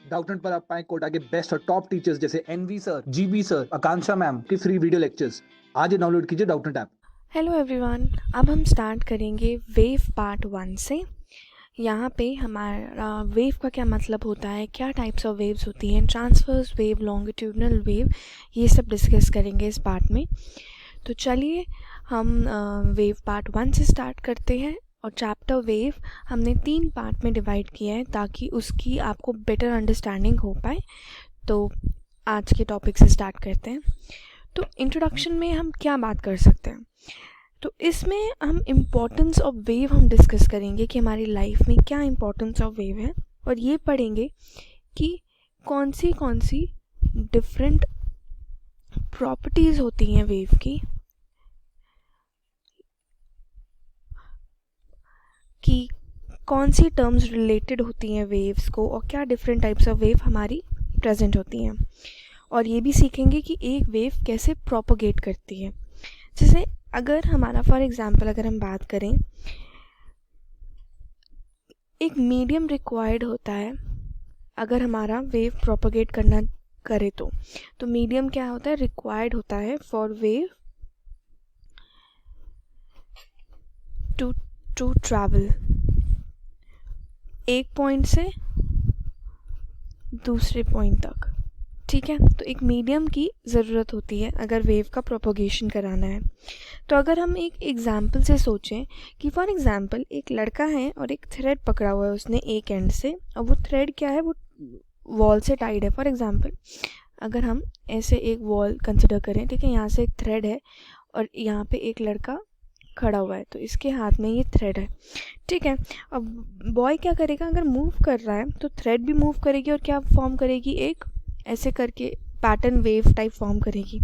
Doubtnut पर आप पाएं कोटा के बेस्ट और टॉप टीचर्स जैसे एनवी सर, जीबी सर, आकांक्षा मैम की फ्री वीडियो लेक्चर्स। आज ही डाउनलोड कीजिए डाउटनेट ऐप। हेलो एवरीवन, अब हम स्टार्ट करेंगे वेव पार्ट 1 से। यहाँ पे हमारा वेव का क्या मतलब होता है, क्या टाइप्स ऑफ वेव्स होती हैं, ट्रांसवर्स वेव, लॉन्गिट्यूडनल वेव, ये सब डिस्कस करेंगे इस पार्ट में। तो चलिए हम वेव पार्ट 1 से स्टार्ट करते हैं। और चैप्टर वेव हमने 3 पार्ट में डिवाइड किया है ताकि उसकी आपको बेटर अंडरस्टैंडिंग हो पाए। तो आज के टॉपिक से स्टार्ट करते हैं। तो इंट्रोडक्शन में हम क्या बात कर सकते हैं, तो इसमें हम इम्पोर्टेंस ऑफ वेव हम डिस्कस करेंगे कि हमारी लाइफ में क्या इम्पोर्टेंस ऑफ वेव है, और ये पढ़ेंगे कि कौन सी डिफरेंट प्रॉपर्टीज़ होती हैं वेव की, कि कौन सी टर्म्स रिलेटेड होती हैं वेव्स को, और क्या डिफरेंट टाइप्स ऑफ वेव हमारी प्रेजेंट होती हैं। और ये भी सीखेंगे कि एक वेव कैसे प्रोपोगेट करती है। जैसे अगर हमारा फॉर एग्जांपल अगर हम बात करें, एक मीडियम रिक्वायर्ड होता है अगर हमारा वेव प्रोपोगेट करना करे तो मीडियम क्या होता है, रिक्वायर्ड होता है फॉर वेव टू ट्रैवल एक पॉइंट से दूसरे पॉइंट तक। ठीक है, तो एक मीडियम की ज़रूरत होती है अगर वेव का प्रोपोगेशन कराना है। तो अगर हम एक एग्जाम्पल से सोचें कि फॉर एग्जाम्पल एक लड़का है और एक थ्रेड पकड़ा हुआ है उसने एक एंड से, और वो थ्रेड क्या है, वो वॉल से टाइड है। फॉर एग्जाम्पल अगर हम ऐसे एक वॉल कंसिडर करें, ठीक है, यहाँ से एक थ्रेड है और यहाँ पे एक लड़का खड़ा हुआ है, तो इसके हाथ में ये थ्रेड है। ठीक है, अब बॉय क्या करेगा, अगर मूव कर रहा है तो थ्रेड भी मूव करेगी और क्या फॉर्म करेगी, एक ऐसे करके पैटर्न वेव टाइप फॉर्म करेगी।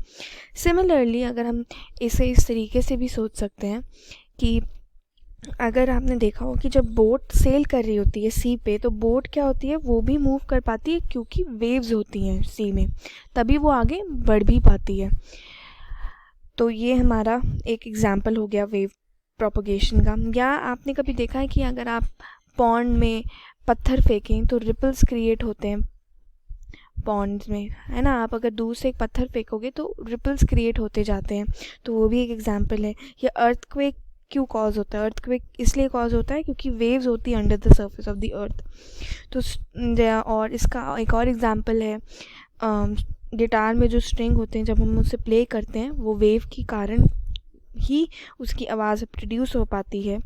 सिमिलरली अगर हम इसे इस तरीके से भी सोच सकते हैं कि अगर आपने देखा हो कि जब बोट सेल कर रही होती है सी पे, तो बोट क्या होती है, वो भी मूव कर पाती है क्योंकि वेव्स होती हैं सी में, तभी वो आगे बढ़ भी पाती है। तो ये हमारा एक एग्जाम्पल हो गया वेव प्रोपोगेशन का। या आपने कभी देखा है कि अगर आप पॉन्ड में पत्थर फेंकें तो रिपल्स क्रिएट होते हैं पॉन्ड्स में, है ना। आप अगर दूर से एक पत्थर फेंकोगे तो रिपल्स क्रिएट होते जाते हैं, तो वो भी एक एग्जाम्पल है। या अर्थक्वेक क्यों कॉज होता है, अर्थक्वेक इसलिए कॉज होता है क्योंकि वेव्स होती है under the surface of the earth. तो और इसका एक और एग्जाम्पल है, गिटार में जो स्ट्रिंग होते हैं जब हम उसे प्ले करते हैं, वो वेव के कारण ही उसकी आवाज़ प्रोड्यूस हो पाती है।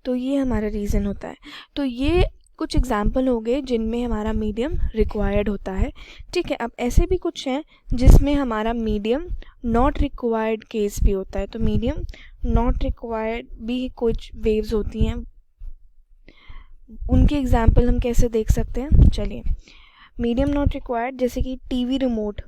तो ये हमारा रीज़न होता है। तो ये कुछ एग्जाम्पल हो गए जिनमें हमारा मीडियम रिक्वायर्ड होता है। ठीक है, अब ऐसे भी कुछ हैं जिसमें हमारा मीडियम नॉट रिक्वायर्ड केस भी होता है। तो मीडियम नॉट रिक्वायर्ड भी कुछ वेव्स होती हैं, उनके एग्जाम्पल हम कैसे देख सकते हैं, चलिए। मीडियम नॉट रिक्वायर्ड जैसे कि टीवी रिमोट,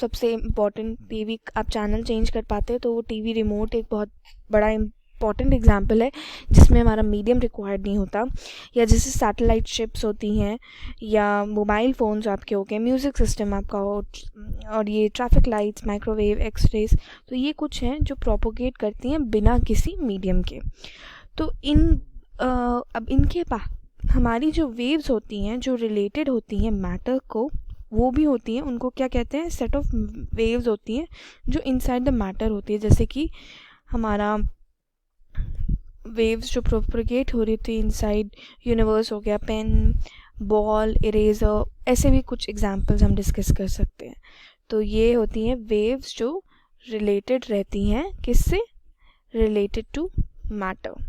सबसे इम्पॉर्टेंट, टीवी आप चैनल चेंज कर पाते हैं तो वो टीवी रिमोट एक बहुत बड़ा इम्पॉर्टेंट एग्जांपल है जिसमें हमारा मीडियम रिक्वायर्ड नहीं होता। या जैसे सैटेलाइट शिप्स होती हैं, या मोबाइल फ़ोन्स आपके हो गए, म्यूज़िक सिस्टम आपका हो, और ये ट्रैफिक लाइट्स, माइक्रोवेव, एक्सरेज, तो ये कुछ हैं जो प्रोपोगेट करती हैं बिना किसी मीडियम के। तो अब इनके हमारी जो वेव्स होती हैं जो रिलेटेड होती हैं मैटर को, वो भी होती हैं, उनको क्या कहते हैं, सेट ऑफ वेव्स होती हैं जो इनसाइड द मैटर होती है। जैसे कि हमारा वेव्स जो प्रोपोगेट हो रही थी इनसाइड यूनिवर्स हो गया, पेन, बॉल, इरेजर, ऐसे भी कुछ एग्जांपल्स हम डिस्कस कर सकते हैं। तो ये होती हैं वेव्स जो रिलेटेड रहती हैं किससे, रिलेटेड टू मैटर।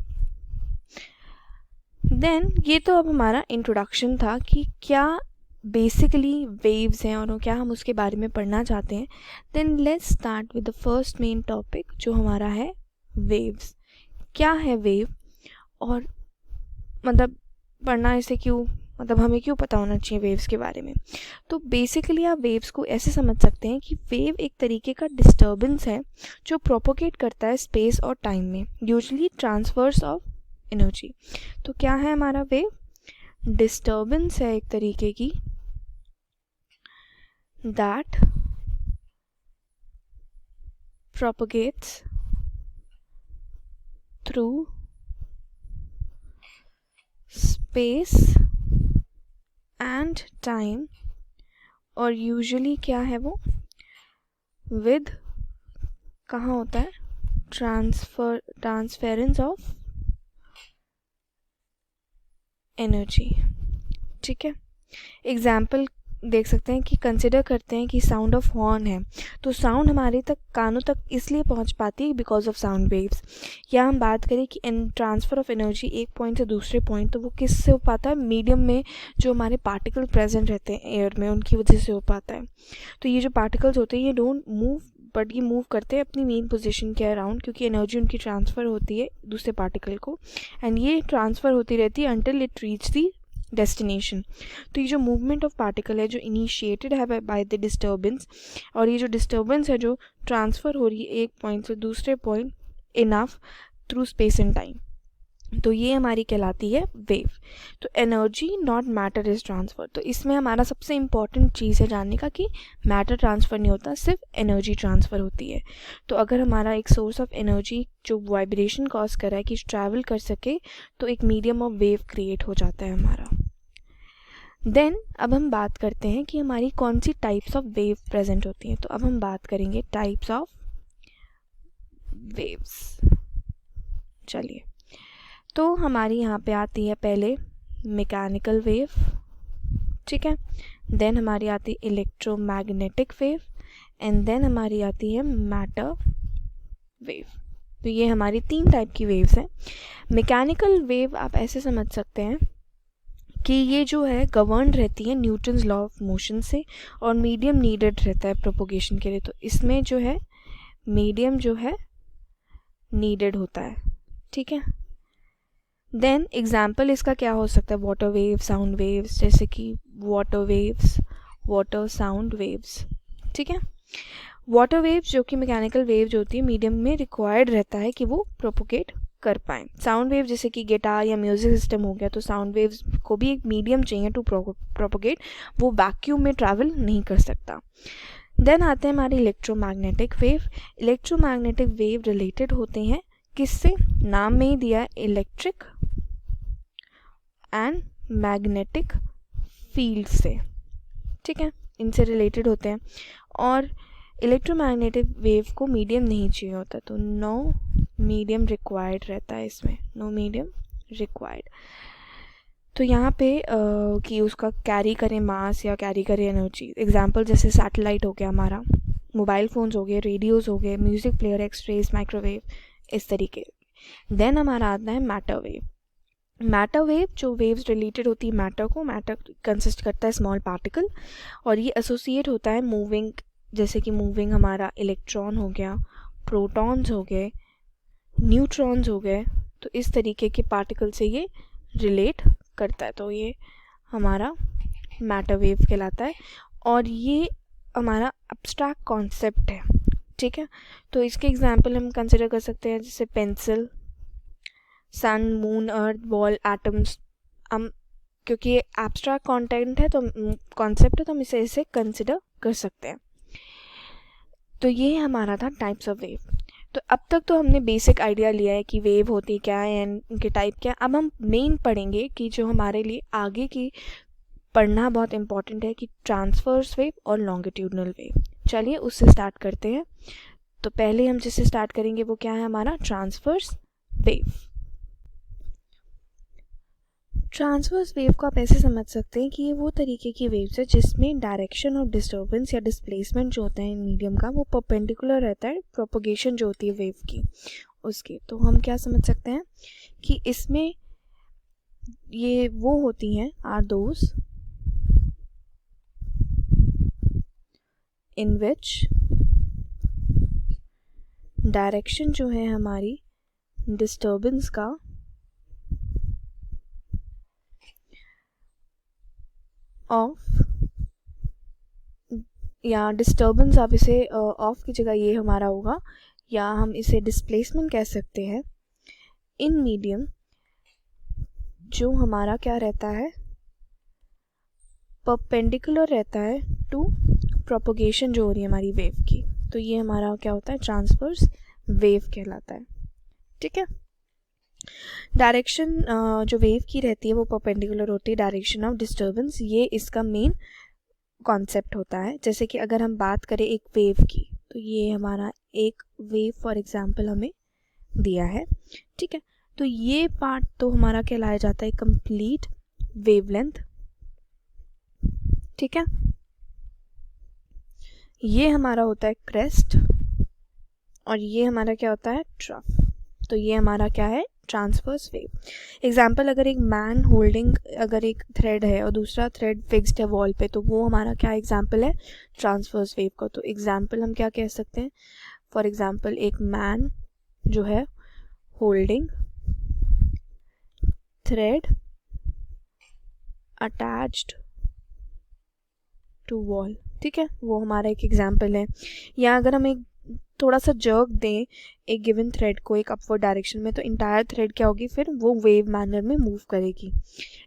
देन ये तो अब हमारा इंट्रोडक्शन था कि क्या बेसिकली वेव्स हैं और क्या हम उसके बारे में पढ़ना चाहते हैं। Then let's start with the first main topic जो हमारा है वेव्स। क्या है वेव, और मतलब पढ़ना इसे क्यों, मतलब हमें क्यों पता होना चाहिए वेव्स के बारे में। तो बेसिकली आप वेव्स को ऐसे समझ सकते हैं कि वेव एक तरीके का डिस्टर्बेंस है जो प्रोपोगेट करता है स्पेस और टाइम में, यूजुअली ट्रांसफर्स ऑफ एनर्जी। तो क्या है हमारा वेव, डिस्टर्बेंस है एक तरीके की that propagates through space constant time और यूजुअली क्या है वो विद कहाँ होता है ट्रांसफेरेंस ऑफ एनर्जी। ठीक है, एग्जाम्पल देख सकते हैं कि कंसिडर करते हैं कि साउंड ऑफ हॉर्न है, तो साउंड हमारे तक कानों तक इसलिए पहुंच पाती है बिकॉज ऑफ साउंड वेव्स। या हम बात करें कि ट्रांसफ़र ऑफ एनर्जी एक पॉइंट से दूसरे पॉइंट, तो वो किससे हो पाता है, मीडियम में जो हमारे पार्टिकल प्रेजेंट रहते हैं एयर में उनकी वजह से हो पाता है। तो ये जो पार्टिकल्स होते हैं ये डोंट मूव, बट ये मूव करते हैं अपनी मेन पोजीशन के अराउंड, क्योंकि एनर्जी उनकी ट्रांसफ़र होती है दूसरे पार्टिकल को, एंड ये ट्रांसफ़र होती रहती है until it reach the destination. तो ये जो मूवमेंट ऑफ पार्टिकल है जो इनिशिएटेड है बाय द डिस्टर्बेंस, और ये जो डिस्टर्बेंस है जो ट्रांसफ़र हो रही है एक पॉइंट से दूसरे point enough through space and time, तो ये हमारी कहलाती है वेव। तो energy not matter is transfer. तो इसमें हमारा सबसे इम्पॉर्टेंट चीज़ है जानने का कि मैटर ट्रांसफ़र नहीं होता, सिर्फ एनर्जी ट्रांसफ़र होती है। तो अगर हमारा एक सोर्स ऑफ एनर्जी जो वाइब्रेशन कॉज कर रहा है कि ट्रैवल कर सके, तो एक मीडियम ऑफ वेव क्रिएट हो जाता है हमारा। देन अब हम बात करते हैं कि हमारी कौन सी टाइप्स ऑफ वेव प्रेजेंट होती हैं। तो अब हम बात करेंगे टाइप्स ऑफ वेव्स। चलिए, तो हमारी यहाँ पे आती है पहले मैकेनिकल वेव, ठीक है, देन हमारी आती है इलेक्ट्रोमैग्नेटिक वेव, एंड देन हमारी आती है मैटर वेव। तो ये हमारी 3 टाइप की वेव्स हैं। मैकेनिकल वेव आप ऐसे समझ सकते हैं कि ये जो है गवर्न रहती है न्यूटन्स लॉ ऑफ मोशन से, और मीडियम नीडेड रहता है प्रोपोगेशन के लिए। तो इसमें जो है मीडियम जो है नीडेड होता है, ठीक है। देन एग्जाम्पल इसका क्या हो सकता है, वाटर वेव, साउंड वेव्स, जैसे कि water waves, water sound waves, ठीक है। वाटर वेव्स जो कि मैकेनिकल वेव जो होती है मीडियम में रिक्वायर्ड रहता है कि वो प्रोपोगेट कर पाएँ। साउंड वेव जैसे कि गिटार या म्यूजिक सिस्टम हो गया, तो साउंड वेव्स को भी एक मीडियम चाहिए टू प्रोपोगेट, वो वैक्यूम में ट्रैवल नहीं कर सकता। देन आते हैं हमारे electromagnetic wave. Electromagnetic wave related होते हैं किससे, नाम में ही दिया है इलेक्ट्रिक एंड मैग्नेटिक फील्ड से, ठीक है, इनसे रिलेटेड होते हैं। और इलेक्ट्रोमैग्नेटिक वेव को मीडियम नहीं चाहिए होता, तो नो मीडियम रिक्वायर्ड रहता है इसमें, नो मीडियम रिक्वायर्ड। तो यहाँ पे कि उसका कैरी करें मास या कैरी करें एनर्जी, एग्जांपल जैसे सैटेलाइट हो गया हमारा, मोबाइल फ़ोन्स हो गए, रेडियोज़ हो गए, म्यूज़िक प्लेयर, एक्सरेज, माइक्रोवेव, इस तरीके। देन हमारा आता है मैटर वेव। मैटर वेव जो वेव्स रिलेटेड होती है मैटर को, मैटर कंसिस्ट करता है स्मॉल पार्टिकल, और ये एसोसिएट होता है मूविंग, जैसे कि मूविंग हमारा इलेक्ट्रॉन हो गया, प्रोटॉन्स हो गए, न्यूट्रॉन्स हो गए, तो इस तरीके के पार्टिकल से ये रिलेट करता है। तो ये हमारा मैटर वेव कहलाता है, और ये हमारा एब्स्ट्रैक्ट कॉन्सेप्ट है, ठीक है। तो इसके एग्जांपल हम कंसिडर कर सकते हैं जैसे पेंसिल, सन, मून, अर्थ, बॉल, एटम्स। हम क्योंकि ये एब्स्ट्रैक्ट कंटेंट है तो कॉन्सेप्ट है, तो हम इसे ऐसे कंसिडर कर सकते हैं। तो ये हमारा था टाइप्स ऑफ वेव। तो अब तक तो हमने बेसिक आइडिया लिया है कि वेव होती क्या है एंड उनके टाइप क्या है। अब हम मेन पढ़ेंगे कि जो हमारे लिए आगे की पढ़ना बहुत इंपॉर्टेंट है कि ट्रांसवर्स वेव और लॉन्गिट्यूडनल वेव। चलिए उससे स्टार्ट करते हैं। तो पहले हम जिससे स्टार्ट करेंगे वो क्या है, हमारा ट्रांसवर्स वेव। ट्रांसवर्स वेव को आप ऐसे समझ सकते हैं कि ये वो तरीके की वेव्स है जिसमें डायरेक्शन और डिस्टर्बेंस या डिस्प्लेसमेंट जो होता है मीडियम का वो परपेंडिकुलर रहता है प्रोपोगेशन जो होती है वेव की उसकी। तो हम क्या समझ सकते हैं कि इसमें ये वो होती हैं are those in which direction जो है हमारी डिस्टर्बेंस का ऑफ, या डिस्टर्बेंस आप इसे ऑफ की जगह ये हमारा होगा, या हम इसे डिस्प्लेसमेंट कह सकते हैं, इन मीडियम जो हमारा क्या रहता है, परपेंडिकुलर रहता है टू प्रोपोगेशन जो हो रही है हमारी वेव की। तो ये हमारा क्या होता है, ट्रांसवर्स वेव कहलाता है, ठीक है। डायरेक्शन जो वेव की रहती है वो परपेंडिकुलर होती है डायरेक्शन ऑफ डिस्टर्बेंस, ये इसका मेन कॉन्सेप्ट होता है। जैसे कि अगर हम बात करें एक वेव की, तो ये हमारा एक वेव फॉर एग्जांपल हमें दिया है, ठीक है। तो ये पार्ट तो हमारा कहलाया जाता है कंप्लीट वेवलेंथ, ठीक है। ये हमारा होता है क्रेस्ट और ये हमारा क्या होता है, ट्रफ। तो ये हमारा क्या है, ट्रांसवर्स वेव। एग्जाम्पल, अगर एक मैन होल्डिंग अगर एक थ्रेड है और दूसरा थ्रेड फिक्स्ड है वॉल पे, तो वो हमारा क्या एग्जाम्पल है, ट्रांसवर्स वेव का। तो एग्जाम्पल हम क्या कह सकते हैं, फॉर एग्जाम्पल एक मैन जो है holding thread attached to wall, ठीक है, वो हमारा एक एग्जाम्पल है। या अगर हम एक थोड़ा सा जर्क दें एक गिवन थ्रेड को एक अपवर्ड डायरेक्शन में, तो इंटायर थ्रेड क्या होगी, फिर वो वेव मैनर में मूव करेगी।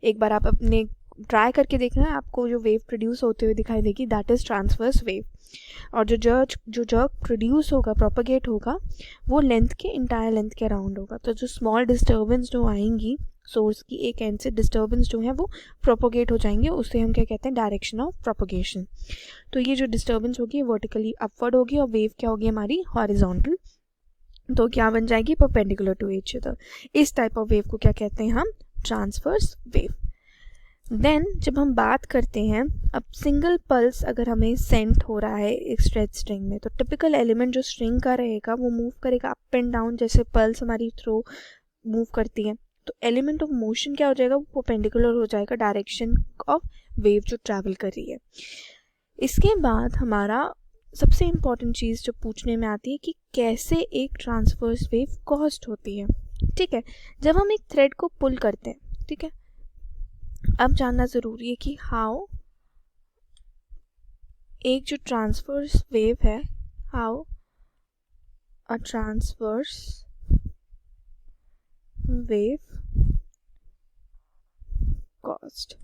एक बार आप अपने ट्राई करके देखना, आपको जो वेव प्रोड्यूस होते हुए दिखाई देगी, दैट इज़ ट्रांसवर्स वेव। और जो जर्क प्रोड्यूस होगा, प्रोपगेट होगा, वो लेंथ के इंटायर लेंथ के अराउंड होगा। तो जो स्मॉल डिस्टर्बेंस जो आएंगी सोर्स की एक एंड से, डिस्टर्बेंस जो है वो प्रोपोगेट हो जाएंगे, उससे हम क्या कहते हैं, डायरेक्शन ऑफ प्रोपोगेशन। तो ये जो डिस्टर्बेंस होगी वर्टिकली अपवर्ड होगी और वेव क्या होगी हमारी, हॉरिजॉन्टल। तो क्या बन जाएगी, परपेंडिकुलर टू ईच अदर। इस टाइप ऑफ वेव को क्या कहते हैं हम, ट्रांसवर्स वेव। देन जब हम बात करते हैं, अब सिंगल पल्स अगर हमें सेंट हो रहा है एक स्ट्रेच स्ट्रिंग में, तो टिपिकल एलिमेंट जो स्ट्रिंग का रहेगा वो मूव करेगा अप एंड डाउन, जैसे पल्स हमारी थ्रो मूव करती है। तो एलिमेंट ऑफ मोशन क्या हो जाएगा, वो परपेंडिकुलर हो जाएगा डायरेक्शन ऑफ वेव जो ट्रैवल कर रही है। इसके बाद हमारा सबसे इम्पॉर्टेंट चीज़ जो पूछने में आती है कि कैसे एक ट्रांसवर्स वेव कॉज्ड होती है, ठीक है। जब हम एक थ्रेड को पुल करते हैं, ठीक है, अब जानना ज़रूरी है कि हाउ एक जो ट्रांसवर्स वेव है, how a transverse wave caused,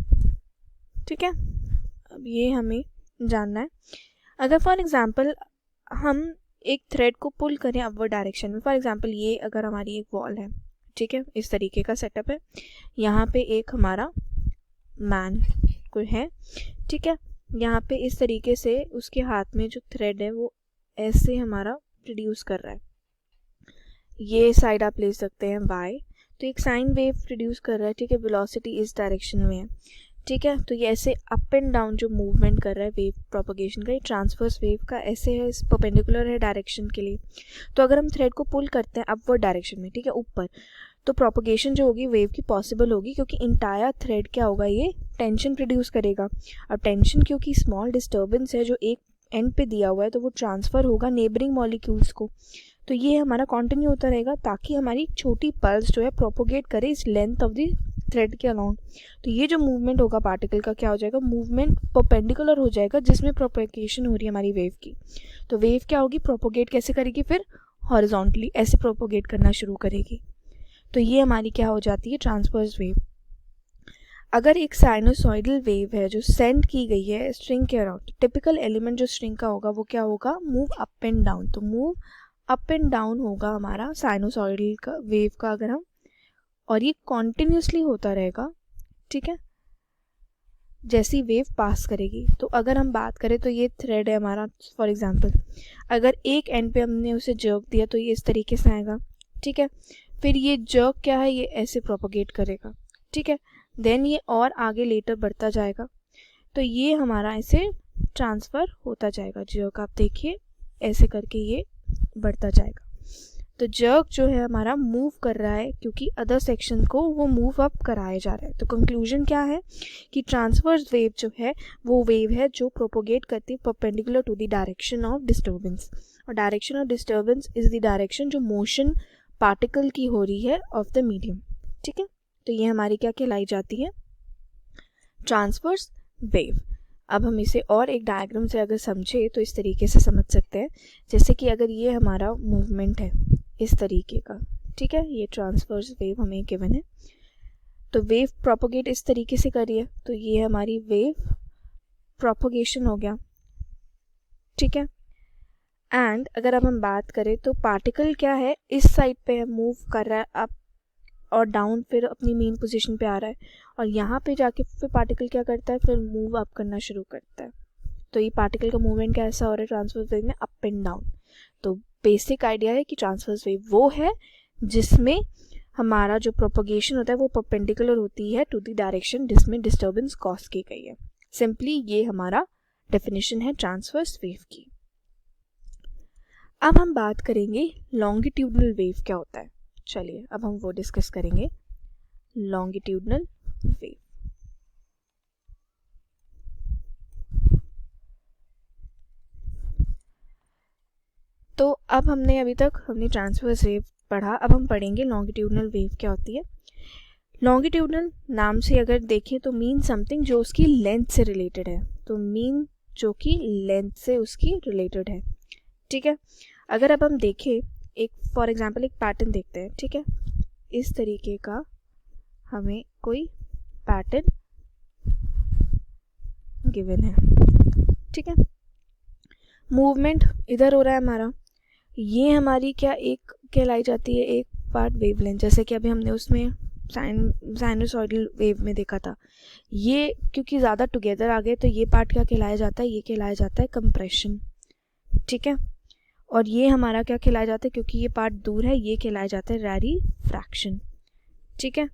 ठीक है। अब ये हमें जानना है। अगर फॉर एग्जांपल हम एक थ्रेड को पुल करें अपवर्ड डायरेक्शन में, फॉर एग्जांपल ये अगर हमारी एक वॉल है, ठीक है, इस तरीके का सेटअप है, यहाँ पे एक हमारा मैन कोई है, ठीक है, यहाँ पे इस तरीके से उसके हाथ में जो थ्रेड है वो ऐसे हमारा प्रोड्यूस कर रहा है। ये साइड आप ले सकते हैं y, तो एक साइन वेव प्रोड्यूस कर रहा है, ठीक है, वेलोसिटी इस डायरेक्शन में है, ठीक है। तो ये ऐसे अप एंड डाउन जो मूवमेंट कर रहा है वेव प्रोपगेशन का, ये ट्रांसवर्स वेव का ऐसे है, परपेंडिकुलर है डायरेक्शन के लिए। तो अगर हम थ्रेड को पुल करते हैं अपवर्ड डायरेक्शन में, ठीक है, ऊपर, तो प्रोपगेशन जो होगी वेव की पॉसिबल होगी, क्योंकि इंटायर थ्रेड क्या होगा, ये टेंशन प्रोड्यूस करेगा। और टेंशन क्योंकि स्मॉल डिस्टर्बेंस है जो एक एंड पे दिया हुआ है, तो वो ट्रांसफ़र होगा नेबरिंग मॉलिक्यूल्स को। तो ये हमारा कंटिन्यू होता रहेगा ताकि हमारी छोटी पल्स जो है प्रोपोगेट करे इस लेंथ ऑफ द थ्रेड के अलॉन्ग। तो ये जो मूवमेंट होगा पार्टिकल का क्या हो जाएगा, मूवमेंट परपेंडिकुलर हो जाएगा जिसमें प्रोपोगेशन हो रही है हमारी वेव की। तो वेव क्या होगी, प्रोपोगेट कैसे करेगी, फिर हॉरिजॉन्टली ऐसे प्रोपोगेट करना शुरू करेगी। तो ये हमारी क्या हो जाती है, ट्रांसवर्स वेव। अगर एक साइनोसॉइडल वेव है जो सेंड की गई है स्ट्रिंग के अराउंड, टिपिकल एलिमेंट जो स्ट्रिंग का होगा वो क्या होगा, मूव अप एंड डाउन। तो मूव अप एंड डाउन होगा हमारा साइनोसॉइडल का वेव का अगर हम, और ये कॉन्टिन्यूसली होता रहेगा, ठीक है, जैसी वेव पास करेगी। तो अगर हम बात करें तो ये थ्रेड है हमारा, फॉर एग्जांपल अगर एक एंड पे हमने उसे जर्क दिया तो ये इस तरीके से आएगा, ठीक है। फिर ये जर्क क्या है, ये ऐसे प्रोपोगेट करेगा, ठीक है। देन ये और आगे लेटर बढ़ता जाएगा, तो ये हमारा ऐसे ट्रांसफ़र होता जाएगा। जर्क आप देखिए ऐसे करके ये बढ़ता जाएगा। तो जर्क जो है हमारा मूव कर रहा है क्योंकि अदर सेक्शन को वो मूव अप कराया जा रहा है। तो कंक्लूजन क्या है कि ट्रांसवर्स वेव जो है वो वेव है जो प्रोपोगेट करती है perpendicular to the direction of disturbance, और direction of disturbance is the direction जो मोशन पार्टिकल की हो रही है ऑफ द मीडियम, ठीक है। तो ये हमारी क्या कहलाई जाती है, ट्रांसवर्स वेव। अब हम इसे और एक डायग्राम से अगर समझे तो इस तरीके से समझ सकते हैं, जैसे कि अगर ये हमारा मूवमेंट है इस तरीके का, ठीक है, ये ट्रांसवर्स वेव हमें गिवन है, तो वेव प्रोपोगेट इस तरीके से करी है, तो ये हमारी वेव प्रोपोगेशन हो गया, ठीक है। एंड अगर अब हम बात करें तो पार्टिकल क्या है, इस साइड पे मूव कर रहा है और डाउन फिर अपनी मेन पोजीशन पे आ रहा है, और यहाँ पे जाके फिर पार्टिकल क्या करता है, फिर मूव अप करना शुरू करता है। तो ये पार्टिकल का मूवमेंट कैसा हो रहा है ट्रांसवर्स वेव में, अप एंड डाउन। तो बेसिक आइडिया है कि ट्रांसवर्स वेव वो है जिसमें हमारा जो प्रोपगेशन होता है वो परपेंडिकुलर होती है टू द डायरेक्शन जिसमें डिस्टर्बेंस कॉज की गई है। सिंपली ये हमारा डेफिनेशन है ट्रांसवर्स वेव की। अब हम बात करेंगे लॉन्गिट्यूडनल वेव क्या होता है। चलिए अब हम वो डिस्कस करेंगे, लॉन्गिट्यूडनल वेव। तो अब हमने ट्रांसवर्स वेव पढ़ा, अब हम पढ़ेंगे लॉन्गिट्यूडनल वेव क्या होती है। लॉन्गिट्यूडनल नाम से अगर देखें तो मीन समथिंग जो उसकी लेंथ से रिलेटेड है, तो मीन जो कि लेंथ से उसकी रिलेटेड है, ठीक है। अगर अब हम देखें एक फॉर एग्जांपल एक पैटर्न देखते हैं, ठीक है, इस तरीके का हमें कोई पैटर्न गिवन है, ठीक है। मूवमेंट इधर हो रहा है हमारा, ये हमारी क्या एक कहलाई जाती है, एक पार्ट वेवलेंथ, जैसे कि अभी हमने उसमें साइनसॉइडल वेव में देखा था। ये क्योंकि ज़्यादा टुगेदर आ गए तो ये पार्ट क्या कहलाया जाता है, ये कहलाया जाता है कंप्रेशन, ठीक है। और ये हमारा क्या कहलाया जाता है, क्योंकि ये पार्ट दूर है, ये कहलाया जाता है रैरीफ्रैक्शन, ठीक है।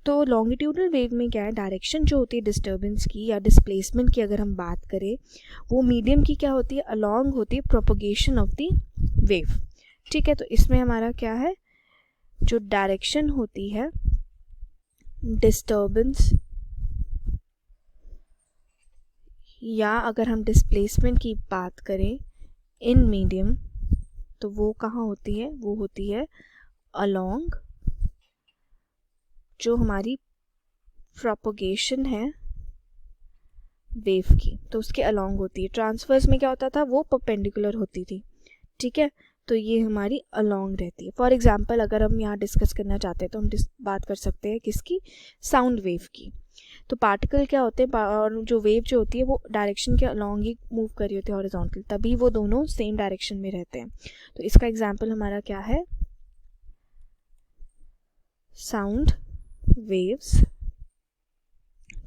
तो लॉन्गिट्यूडनल वेव में क्या है, डायरेक्शन जो होती है डिस्टर्बेंस की या डिस्प्लेसमेंट की अगर हम बात करें, वो मीडियम की क्या होती है, अलोंग होती है प्रोपगेशन ऑफ द वेव, ठीक है। तो इसमें हमारा क्या है, जो डायरेक्शन होती है डिस्टर्बेंस या अगर हम डिस्प्लेसमेंट की बात करें इन मीडियम, तो वो कहाँ होती है, वो होती है अलोंग जो हमारी प्रोपगेशन है वेव की, तो उसके अलोंग होती है। ट्रांसवर्स में क्या होता था, वो परपेंडिकुलर होती थी, ठीक है। तो ये हमारी अलोंग रहती है। फॉर एग्जांपल अगर हम यहाँ डिस्कस करना चाहते हैं तो हम बात कर सकते हैं किसकी, साउंड वेव की। तो पार्टिकल क्या होते हैं, और जो वेव जो होती है वो डायरेक्शन के अलोंग ही मूव कर रही होती है हॉरिजॉन्टल, तभी वो दोनों सेम डायरेक्शन में रहते हैं। तो इसका एग्जांपल हमारा क्या है, साउंड वेव्स,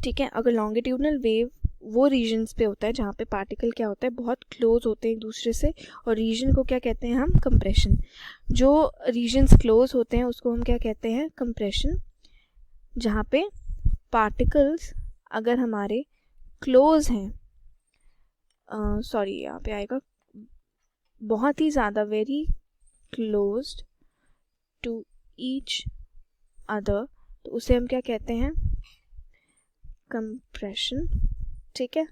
ठीक है। अगर लॉन्गिट्यूडनल वेव वो रीजन्स पे होता है जहाँ पे पार्टिकल क्या होता है, बहुत क्लोज होते हैं एक दूसरे से, और रीजन को क्या कहते हैं हम, कंप्रेशन। जो रीजन्स क्लोज होते हैं उसको हम क्या कहते हैं, कंप्रेशन। जहाँ पे पार्टिकल्स अगर हमारे क्लोज हैं, सॉरी यहाँ पे आएगा बहुत ही ज़्यादा, very closed to each other, तो उसे हम क्या कहते हैं, कंप्रेशन, ठीक है।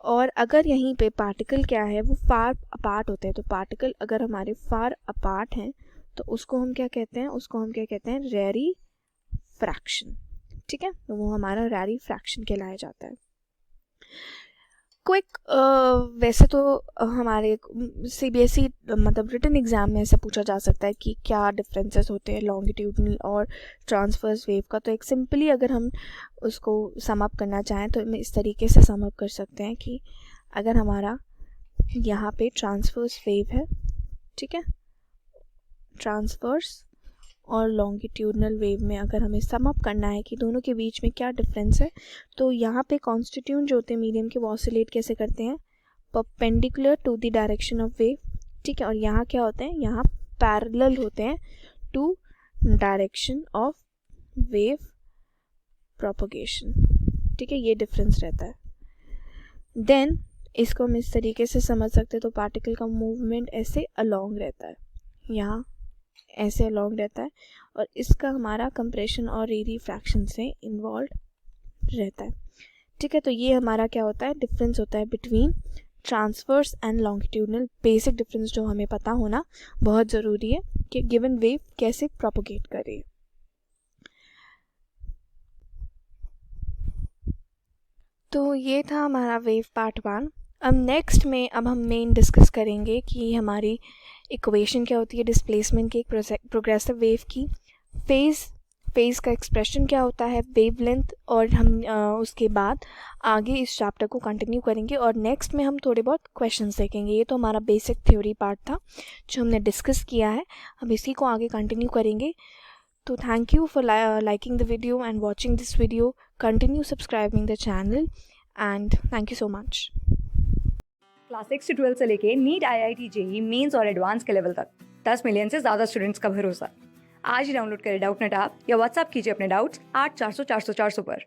और अगर यहीं पे पार्टिकल क्या है, वो फार अपार्ट होते हैं, तो पार्टिकल अगर हमारे फार अपार्ट हैं तो उसको हम क्या कहते हैं, उसको हम क्या कहते हैं, रैरीफ्रैक्शन, ठीक है। तो वो हमारा रैरीफ्रैक्शन कहलाया जाता है। क्विक वैसे तो हमारे सीबीएसई मतलब रिटन एग्ज़ाम में ऐसा पूछा जा सकता है कि क्या डिफरेंसेस होते हैं लॉन्गिट्यूडनल और ट्रांसवर्स वेव का। तो एक सिंपली अगर हम उसको सम अप करना चाहें तो हम इस तरीके से सम अप कर सकते हैं कि अगर हमारा यहाँ पे ट्रांसवर्स वेव है, ठीक है, ट्रांसवर्स और लॉन्गिट्यूडनल वेव में अगर हमें सम अप करना है कि दोनों के बीच में क्या डिफरेंस है, तो यहाँ पे कॉन्स्टिट्यूएंट जो होते हैं मीडियम के, वो ऑसिलेट कैसे करते हैं, perpendicular to the direction of wave, ठीक है। और यहाँ क्या होते हैं, यहाँ पैरेलल होते हैं to direction of wave propagation, ठीक है, ये डिफरेंस रहता है। देन इसको हम इस तरीके से समझ सकते हैं, तो पार्टिकल का मूवमेंट ऐसे अलोंग रहता है, यहाँ ऐसे अलोंग रहता है, और इसका हमारा कंप्रेशन और रैरीफ्रैक्शन से इन्वॉल्व रहता है, ठीक है। तो ये हमारा क्या होता है, डिफरेंस होता है between transverse and longitudinal. Basic difference जो हमें पता होना बहुत ज़रूरी है कि गिवन वेव कैसे प्रोपोगेट कर रही है। तो ये था हमारा वेव पार्ट 1। अब नेक्स्ट में अब हम मेन डिस्कस करेंगे कि हमारी इक्वेशन क्या होती है डिस्प्लेसमेंट की, एक प्रोग्रेसिव वेव की, फेज़ का एक्सप्रेशन क्या होता है, वेवलेंथ, और हम उसके बाद आगे इस चैप्टर को कंटिन्यू करेंगे और नेक्स्ट में हम थोड़े बहुत क्वेश्चंस देखेंगे। ये तो हमारा बेसिक थ्योरी पार्ट था जो हमने डिस्कस किया है, हम इसी को आगे कंटिन्यू करेंगे। तो thank you for liking the video and watching this video. Continue subscribing the channel and thank you so much. Class 6 से 12 से लेके नीट IIT JEE मेंस और एडवांस के लेवल तक 10 मिलियन से ज़्यादा स्टूडेंट्स का भरोसा। आज ही डाउनलोड करें डाउटनेट ऐप या व्हाट्सएप कीजिए अपने डाउट्स 8400 400 400 पर।